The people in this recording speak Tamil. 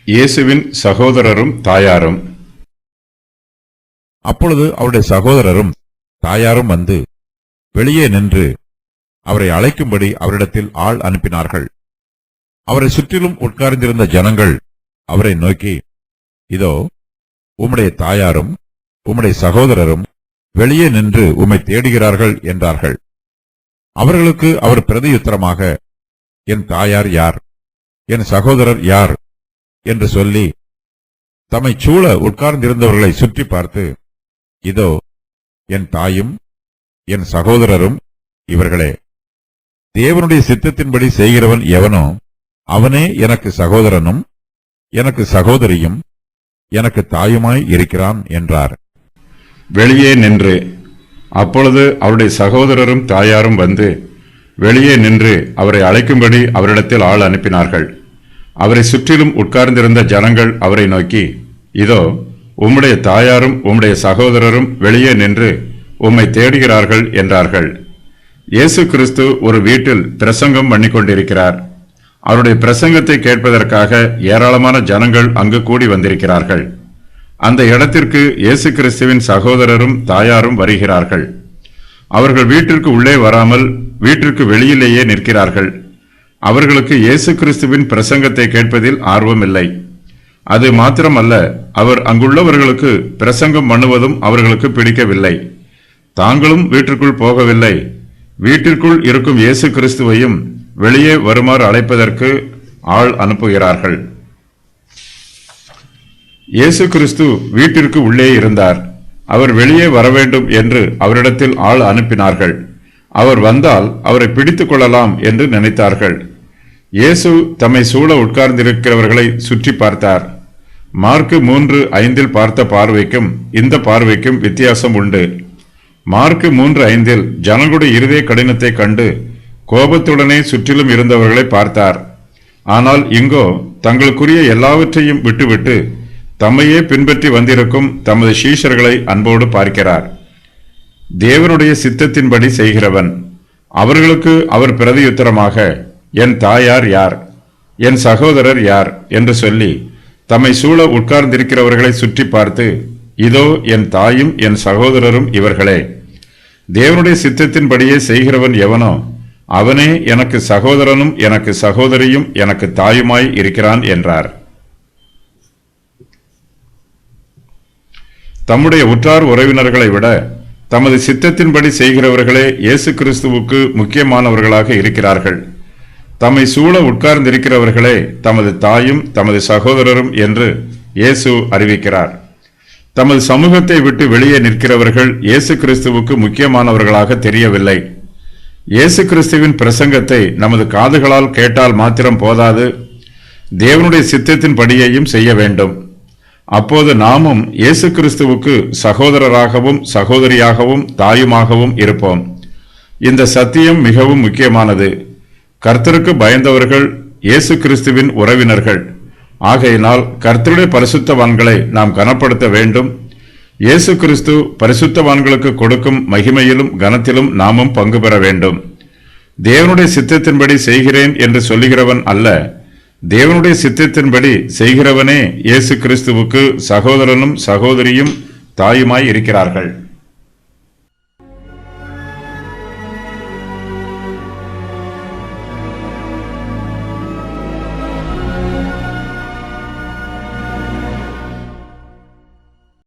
இயேசுவின் சகோதரரும் தாயாரும். அப்பொழுது அவருடைய சகோதரரும் தாயாரும் வந்து வெளியே நின்று அவரை அழைக்கும்படி அவரிடத்தில் ஆள் அனுப்பினார்கள். அவரை சுற்றிலும் உட்கார்ந்திருந்த ஜனங்கள் அவரை நோக்கி, இதோ உம்முடைய தாயாரும் உம்முடைய சகோதரரும் வெளியே நின்று உம்மை தேடுகிறார்கள் என்றார்கள். அவர்களுக்கு அவர் பிரதியுத்தரமாக, என் தாயார் யார், என் சகோதரர் யார் என்று சொல்லி தம்மை சூழ உட்கார்ந்திருந்தவர்களை சுற்றி பார்த்து, இதோ என் தாயும் என் சகோதரரும் இவர்களே. தேவனுடைய சித்தத்தின்படி செய்கிறவன் எவனோ அவனே எனக்கு சகோதரனும் எனக்கு சகோதரியும் எனக்கு தாயுமாய் இருக்கிறான் என்றார். வெளியே நின்று. அப்பொழுது அவருடைய சகோதரரும் தாயாரும் வந்து வெளியே நின்று அவரை அழைக்கும்படி அவரிடத்தில் ஆள் அனுப்பினார்கள். அவரை சுற்றிலும் உட்கார்ந்திருந்த ஜனங்கள் அவரை நோக்கி, இதோ உம்முடைய தாயாரும் உம்முடைய சகோதரரும் வெளியே நின்று உம்மை தேடுகிறார்கள் என்றார்கள். இயேசு கிறிஸ்து ஒரு வீட்டில் பிரசங்கம் பண்ணிக்கொண்டிருக்கிறார். அவருடைய பிரசங்கத்தை கேட்பதற்காக ஏராளமான ஜனங்கள் அங்கு கூடி வந்திருக்கிறார்கள். அந்த இடத்திற்கு இயேசு கிறிஸ்துவின் சகோதரரும் தாயாரும் வருகிறார்கள். அவர்கள் வீட்டிற்கு உள்ளே வராமல் வீட்டிற்கு வெளியிலேயே நிற்கிறார்கள். அவர்களுக்கு இயேசு கிறிஸ்துவின் பிரசங்கத்தை கேட்பதில் ஆர்வமில்லை. அது மாத்திரமல்ல, அவர் அங்குள்ளவர்களுக்கு பிரசங்கம் பண்ணுவதும் அவர்களுக்கு பிடிக்கவில்லை. தாங்களும் வீட்டிற்குள் போகவில்லை. வீட்டிற்குள் இருக்கும் இயேசு கிறிஸ்துவையும் வெளியே வருமாறு அழைப்பதற்கு ஆள் அனுப்புகிறார்கள். இயேசு கிறிஸ்து வீட்டிற்கு உள்ளே இருந்தார். அவர் வெளியே வர வேண்டும் என்று அவரிடத்தில் ஆள் அனுப்பினார்கள். அவர் வந்தால் அவரை பிடித்துக் கொள்ளலாம் என்று நினைத்தார்கள். இயேசு தம்மை சூழ உட்கார்ந்திருக்கிறவர்களை சுற்றி பார்த்தார். மார்க்கு 3:5 பார்த்த பார்வைக்கும் இந்த பார்வைக்கும் வித்தியாசம் உண்டு. மார்க்கு 3:5 ஜனங்களுடைய இருதய கடினத்தை கண்டு கோபத்துடனே சுற்றிலும் இருந்தவர்களை பார்த்தார். ஆனால் இங்கோ தங்களுக்குரிய எல்லாவற்றையும் விட்டுவிட்டு தம்மையே பின்பற்றி வந்திருக்கும் தமது சீஷர்களை அன்போடு பார்க்கிறார். தேவனுடைய சித்தத்தின்படி செய்கிறவன். அவர்களுக்கு அவர் பிரதியுத்தரமாக, என் தாயார் யார், என் சகோதரர் யார் என்று சொல்லி தம்மை சூழ உட்கார்ந்திருக்கிறவர்களை சுற்றி பார்த்து, இதோ என் தாயும் என் சகோதரரும் இவர்களே. தேவனுடைய சித்தத்தின்படியே செய்கிறவன் எவனோ அவனே எனக்கு சகோதரனும் எனக்கு சகோதரியும் எனக்கு தாயுமாய் இருக்கிறான் என்றார். தம்முடைய உற்றார் உறவினர்களை விட தமது சித்தத்தின்படி செய்கிறவர்களே இயேசு கிறிஸ்துவுக்கு முக்கியமானவர்களாக இருக்கிறார்கள். தம்மை சூழ உட்கார்ந்திருக்கிறவர்களே தமது தாயும் தமது சகோதரரும் என்று இயேசு அறிவிக்கிறார். தமது சமூகத்தை விட்டு வெளியே நிற்கிறவர்கள் இயேசு கிறிஸ்துவுக்கு முக்கியமானவர்களாக தெரியவில்லை. இயேசு கிறிஸ்துவின் பிரசங்கத்தை நமது காதுகளால் கேட்டால் மாத்திரம் போதாது, தேவனுடைய சித்தத்தின் படியையும் செய்ய வேண்டும். அப்போது நாமும் இயேசு கிறிஸ்துவுக்கு சகோதரராகவும் சகோதரியாகவும் தாயுமாகவும் இருப்போம். இந்த சத்தியம் மிகவும் முக்கியமானது. கர்த்தருக்கு பயந்தவர்கள் இயேசு கிறிஸ்துவின் உறவினர்கள். ஆகையினால் கர்த்தருடைய பரிசுத்தவான்களை நாம் கனப்படுத்த வேண்டும். இயேசு கிறிஸ்து பரிசுத்தவான்களுக்கு கொடுக்கும் மகிமையிலும் கனத்திலும் நாமும் பங்கு பெற வேண்டும். தேவனுடைய சித்தத்தின்படி செய்கிறேன் என்று சொல்லுகிறவன் அல்ல, தேவனுடைய சித்தத்தின்படி செய்கிறவனே இயேசு கிறிஸ்துவுக்கு சகோதரனும் சகோதரியும் தாயுமாய் இருக்கிறார்கள்.